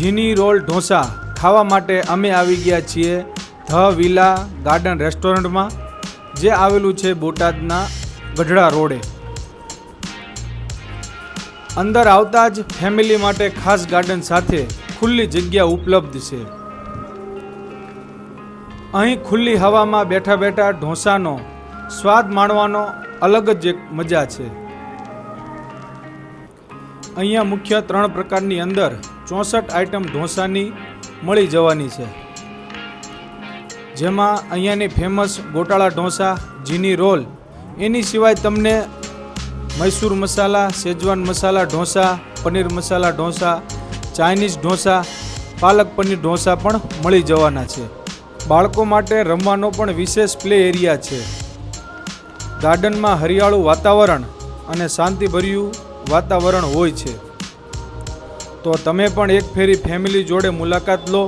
જીની રોલ ઢોસા ખાવા માટે અમે આવી ગયા છીએ ધ વિલા ગાર્ડન રેસ્ટોરન્ટમાં, જે આવેલું છે બોટાદના ગઢડા રોડે. અંદર આવતા જ ફેમિલી માટે ખાસ ગાર્ડન સાથે ખુલ્લી જગ્યા ઉપલબ્ધ છે. અહીં ખુલ્લી હવામાં બેઠા બેઠા ઢોસાનો સ્વાદ માણવાનો અલગ જ એક મજા છે. અહીંયા મુખ્ય 3 પ્રકારની અંદર 64 આઈટમ ઢોસાની મળી જવાની છે, જેમાં અહીંયાની ફેમસ ગોટાળા ઢોસા, જીની રોલ, એની સિવાય તમને મૈસૂર મસાલા, શેજવાન મસાલા ઢોસા, પનીર મસાલા ઢોસા, ચાઇનીઝ ઢોસા, પાલક પનીર ઢોસા પણ મળી જવાના છે. બાળકો માટે રમવાનો પણ વિશેષ પ્લે એરિયા છે. ગાર્ડનમાં હરિયાળું વાતાવરણ અને શાંતિભર્યું વાતાવરણ હોય છે. તો તમે પણ એક ફેરી ફેમિલી જોડે મુલાકાત લો